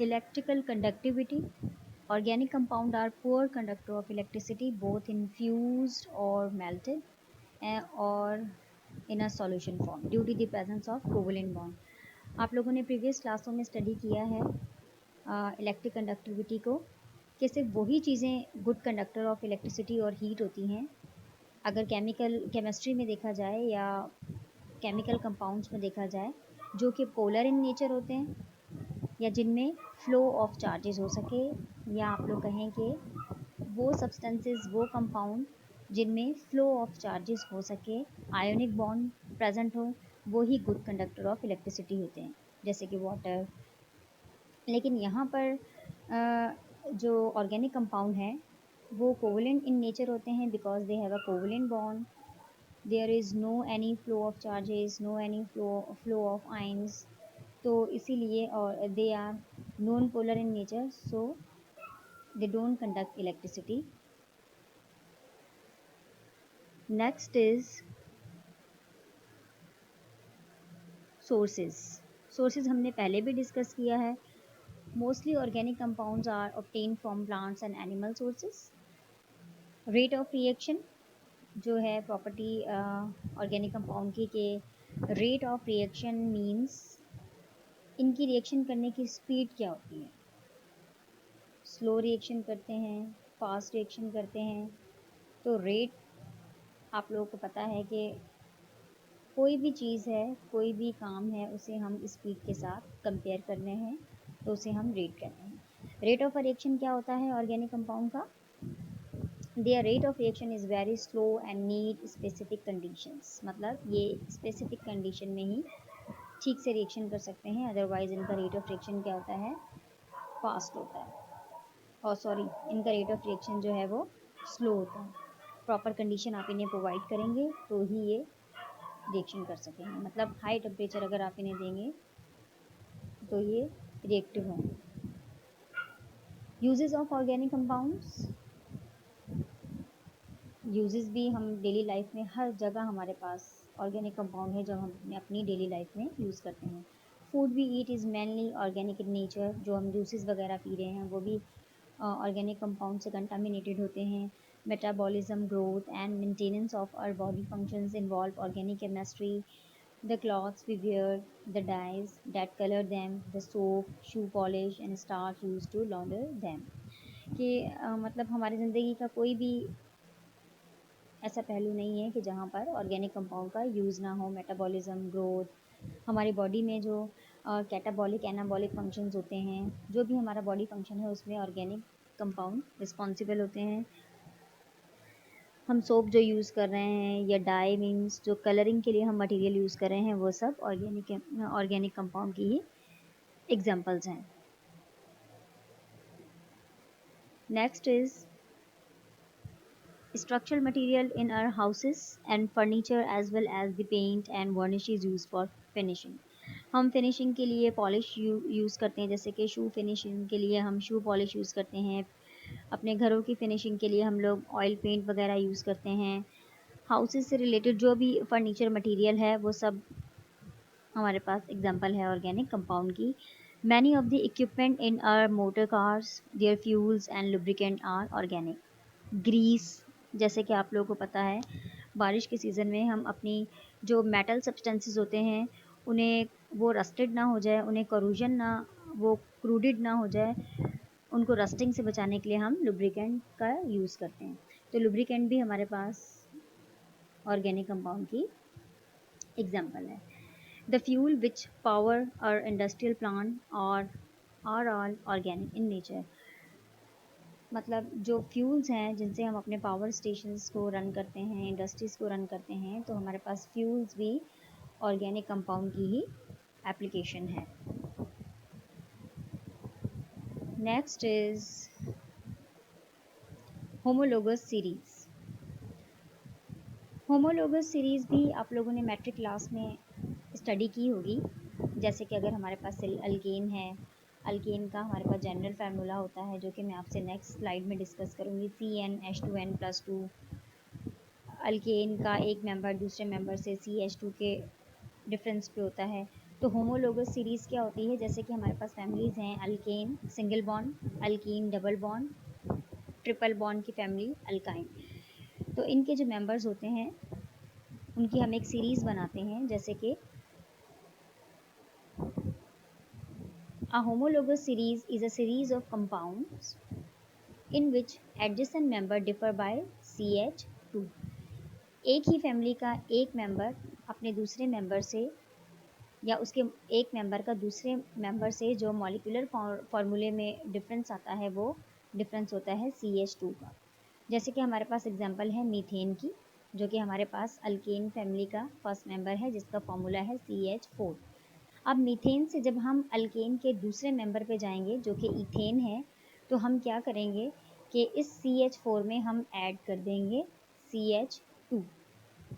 Electrical conductivity. Organic compound are poor conductor of electricity both in fused or melted or in a solution form due to the presence of covalent bond. आप लोगों ने previous क्लासों में study किया है electric conductivity को कि सिर्फ वही चीज़ें गुड कंडक्टर ऑफ इलेक्ट्रिसिटी और हीट होती हैं। अगर केमिस्ट्री में देखा जाए या केमिकल कंपाउंड्स में देखा जाए जो कि पोलर इन नेचर होते हैं या जिनमें फ्लो ऑफ चार्जेस हो सके, या आप लोग कहें कि वो सब्सटेंसेस, वो कंपाउंड जिनमें फ्लो ऑफ चार्जेस हो सके, आयोनिक बॉन्ड प्रेजेंट हो, वो ही गुड कंडक्टर ऑफ इलेक्ट्रिसिटी होते हैं, जैसे कि वाटर। लेकिन यहाँ पर जो ऑर्गेनिक कंपाउंड हैं वो कोवलेंट इन नेचर होते हैं because they have a covalent bond, there is no any flow of charges, no any flow of ions, तो इसीलिए और they are non polar in nature, so they don't conduct electricity. Next is sources हमने पहले भी discuss किया है। Mostly organic compounds are obtain from plants and animal sources. Rate of reaction जो है प्रॉपर्टी ऑर्गेनिक कंपाउंड की के rate of reaction means इनकी रिएक्शन करने की स्पीड क्या होती है, स्लो रिएक्शन करते हैं, फास्ट रिएक्शन करते हैं। तो रेट आप लोगों को पता है कि कोई भी चीज़ है, कोई भी काम है, उसे हम स्पीड के साथ कंपेयर करने हैं तो उसे हम रेट कहते हैं। रेट ऑफ रिएक्शन क्या होता है ऑर्गेनिक कंपाउंड का? There rate of reaction is very slow and need specific conditions, मतलब ये स्पेसिफिक कंडीशन में ही ठीक से रिएक्शन कर सकते हैं, अदरवाइज इनका रेट ऑफ रिएक्शन क्या होता है? फास्ट होता है, और सॉरी इनका रेट ऑफ रिएक्शन जो है वो स्लो होता है। प्रॉपर कंडीशन आप इन्हें प्रोवाइड करेंगे तो ही ये रिएक्शन कर सकेंगे, मतलब हाई टेम्परेचर अगर आप इन्हें देंगे तो ये रिएक्टिव होंगे। Uses of organic compounds, uses भी हम डेली लाइफ में हर जगह हमारे पास ऑर्गेनिक कंपाउंड है जो हम अपनी डेली लाइफ में यूज़ करते हैं। Food we eat is mainly organic in nature, जो हम जूसेस वगैरह पी रहे हैं वो भी ऑर्गेनिक कंपाउंड से कंटामिनेटेड होते हैं। Metabolism, growth and maintenance of our body functions involve organic chemistry. The clothes we wear, the dyes that color them, the soap, shoe polish and starch used to launder them। कि मतलब हमारी ज़िंदगी का कोई भी ऐसा पहलू नहीं है कि जहाँ पर ऑर्गेनिक कंपाउंड का यूज़ ना हो। मेटाबॉलिज्म, ग्रोथ, हमारी बॉडी में जो कैटाबॉलिक एनाबॉलिक फंक्शंस होते हैं, जो भी हमारा बॉडी फंक्शन है उसमें ऑर्गेनिक कंपाउंड रिस्पॉन्सिबल होते हैं। हम सोप जो यूज़ कर रहे हैं या डाई मीन्स जो कलरिंग के लिए हम मटेरियल यूज़ कर रहे हैं वो सब ऑर्गेनिक कंपाउंड की ही एग्जांपल्स हैं। Next is structural material in our houses and furniture as well as the paint and varnish is used for finishing। हम फिनिशिंग के लिए पॉलिश यूज़ करते हैं, जैसे कि शू फिनिशिंग के लिए हम शू पॉलिश यूज़ करते हैं, अपने घरों की फिनिशिंग के लिए हम लोग ऑयल पेंट वगैरह यूज़ करते हैं। हाउसेस से रिलेटेड जो भी फर्नीचर मटेरियल है वो सब हमारे पास एग्जांपल है ऑर्गेनिक कंपाउंड की। Many of the equipment in our motor cars, their fuels and lubricant are organic. Grease, जैसे कि आप लोगों को पता है बारिश के सीज़न में हम अपनी जो मेटल सब्सटेंसेस होते हैं उन्हें वो रस्टेड ना हो जाए, उन्हें करूजन ना, वो क्रूडेड ना हो जाए, उनको रस्टिंग से बचाने के लिए हम लुब्रिकेंट का यूज़ करते हैं। तो लुब्रिकेंट भी हमारे पास ऑर्गेनिक कंपाउंड की एग्जांपल है। द फ्यूल विच पावर और इंडस्ट्रियल प्लांट और are all organic in nature, मतलब जो फ्यूल्स हैं जिनसे हम अपने पावर स्टेशंस को रन करते हैं, इंडस्ट्रीज़ को रन करते हैं, तो हमारे पास फ्यूल्स भी ऑर्गेनिक कंपाउंड की ही एप्लीकेशन है। Next is homologous series. Homologous series भी आप लोगों ने मैट्रिक क्लास में स्टडी की होगी। जैसे कि अगर हमारे पास अल्केन है, अल्केन का हमारे पास जनरल फार्मूला होता है जो कि मैं आपसे नेक्स्ट स्लाइड में डिस्कस करूँगी, CnH2n+2। अल्केन का एक मेंबर दूसरे मेंबर से CH2 के डिफरेंस पे होता है, तो होमोलोगस सीरीज़ क्या होती है, जैसे कि हमारे पास फैमिलीज़ हैं alkane single bond, alkyne double bond, triple bond की फैमिली अल्काइन। तो इनके जो मेंबर्स होते हैं उनकी हम एक सीरीज़ बनाते हैं, जैसे कि a homologous series is a series of compounds in which adjacent member differ by CH2। एक ही फैमिली का एक मेंबर अपने दूसरे मेंबर से या उसके एक मेंबर का दूसरे मेंबर से जो मॉलिक्यूलर फॉर्मूले में डिफरेंस आता है वो डिफरेंस होता है CH2 का। जैसे कि हमारे पास एग्जांपल है मीथेन की, जो कि हमारे पास अल्केन फैमिली का फर्स्ट मेंबर है जिसका फॉर्मूला है CH4। अब मीथेन से जब हम अल्केन के दूसरे मेंबर पे जाएंगे जो कि इथेन है, तो हम क्या करेंगे कि इस CH4 में हम ऐड कर देंगे CH2।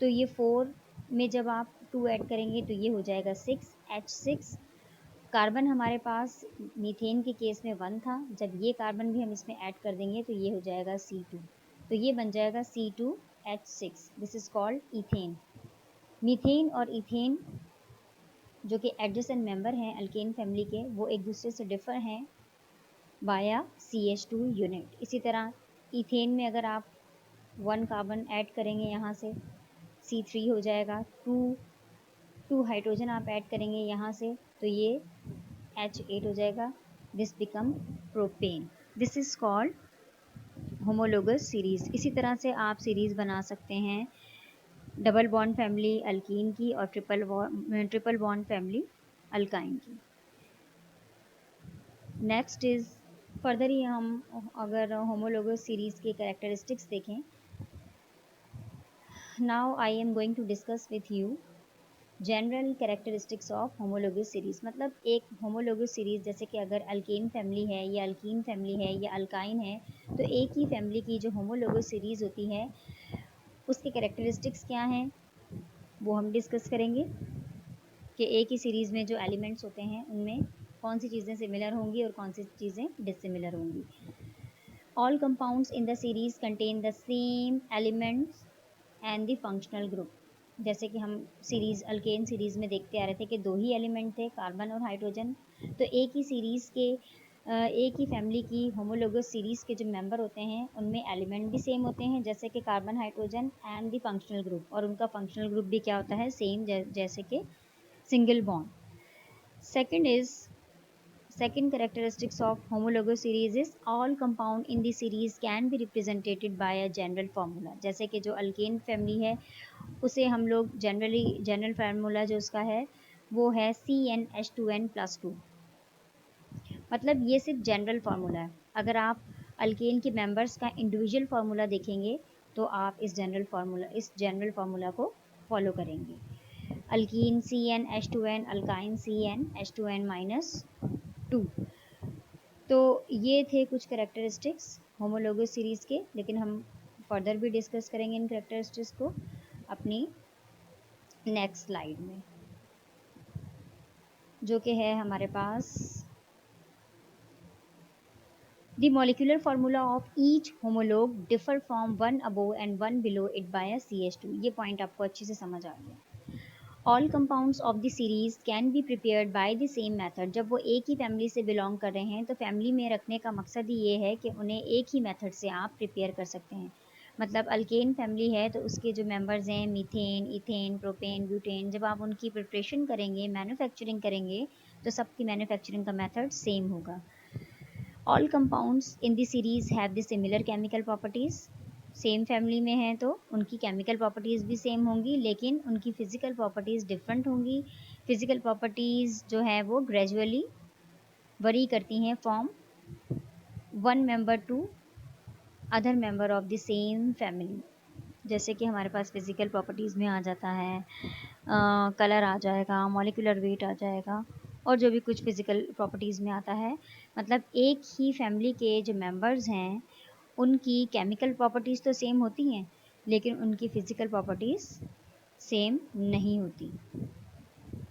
तो ये 4 में जब आप 2 ऐड करेंगे तो ये हो जाएगा 6H6। कार्बन हमारे पास मीथेन के केस में 1 था, जब ये कार्बन भी हम इसमें ऐड कर देंगे तो ये हो जाएगा C2। तो ये बन जाएगा C2H6। This is called ethane. Methane और इथेन जो कि एडजेसेंट मेंबर हैं अल्केन फैमिली के, वो एक दूसरे से डिफर हैं बाया CH2 यूनिट। इसी तरह इथेन में अगर आप 1 कार्बन ऐड करेंगे यहाँ से C3 हो जाएगा, 2 हाइड्रोजन आप ऐड करेंगे यहाँ से तो ये H8 हो जाएगा। This become propane. This is called homologous series. इसी तरह से आप सीरीज बना सकते हैं डबल बॉन्ड फैमिली अल्कीन की और ट्रिपल बॉन्ड फैमिली अल्काइन की। नेक्स्ट इज फर्दर ही हम अगर होमोलोगस सीरीज के कैरेक्टरिस्टिक्स देखें, now I am going to discuss with you general characteristics of homologous series. मतलब एक होमोलोगस सीरीज जैसे कि अगर अल्केन फैमिली है या अल्कीन फैमिली है या अल्काइन है, तो एक ही फैमिली की जो होमोलोगस सीरीज होती है उसके कैरेक्टरिस्टिक्स क्या हैं वो हम डिस्कस करेंगे कि एक ही सीरीज़ में जो एलिमेंट्स होते हैं उनमें कौन सी चीज़ें सिमिलर होंगी और कौन सी चीज़ें डिसिमिलर होंगी। All compounds in the series contain the same elements and the functional group. जैसे कि हम सीरीज़ अल्केन सीरीज़ में देखते आ रहे थे कि 2 ही एलिमेंट थे, कार्बन और हाइड्रोजन। तो एक ही सीरीज़ के एक ही फैमिली की होमोलोगस सीरीज़ के जो मेंबर होते हैं उनमें एलिमेंट भी सेम होते हैं, जैसे कि carbon hydrogen and the functional group, और उनका फंक्शनल ग्रुप भी क्या होता है सेम, जैसे कि single bond. Second characteristics of homologous series is all compound in the series can be represented by a general formula। जैसे कि जो अल्केन फैमिली है उसे हम लोग जनरल फार्मूला जो उसका है वो है CnH2n+2। मतलब ये सिर्फ जनरल फार्मूला है। अगर आप अल्केन के मेंबर्स का इंडिविजुअल फार्मूला देखेंगे तो आप इस जनरल फार्मूला को फॉलो करेंगे। Alkyne CnH2n, alkyne CnH2n-2। तो ये थे कुछ कैरेक्टरिस्टिक्स होमोलोगस सीरीज़ के, लेकिन हम फर्दर भी डिस्कस करेंगे इन कैरेक्टरिस्टिक्स को अपनी नेक्स्ट स्लाइड में, जो कि है हमारे पास The molecular formula of each homolog differ from one above and one below it by a CH2। ये पॉइंट आपको अच्छे से समझ आ गया। All compounds of the series can be prepared by the same method। जब वो एक ही फैमिली से बिलोंग कर रहे हैं तो फैमिली में रखने का मकसद ही ये है कि उन्हें एक ही मेथड से आप प्रिपेयर कर सकते हैं। मतलब अल्केन फैमिली है तो उसके जो मेंबर्स हैं मीथेन, इथेन, प्रोपेन, ब्यूटेन, जब आप उनकी प्रिपरेशन करेंगे, मैन्युफैक्चरिंग करेंगे तो सबकी मैन्युफैक्चरिंग का मेथड सेम होगा। All compounds in the series have the similar chemical properties. Same family में हैं तो उनकी केमिकल प्रॉपर्टीज़ भी सेम होंगी, लेकिन उनकी फ़िज़िकल प्रॉपर्टीज़ डिफरेंट होंगी। फ़िज़िकल प्रॉपर्टीज़ जो है वो ग्रेजुअली वरी करती हैं from one member to other member of the same family. जैसे कि हमारे पास फ़िज़िकल प्रॉपर्टीज़ में आ जाता है कलर आ जाएगा, मॉलिक्यूलर वेट आ जाएगा, और जो भी कुछ फ़िज़िकल प्रॉपर्टीज़ में आता है। मतलब एक ही फैमिली के जो मेंबर्स हैं उनकी केमिकल प्रॉपर्टीज़ तो सेम होती हैं, लेकिन उनकी फ़िज़िकल प्रॉपर्टीज़ सेम नहीं होती।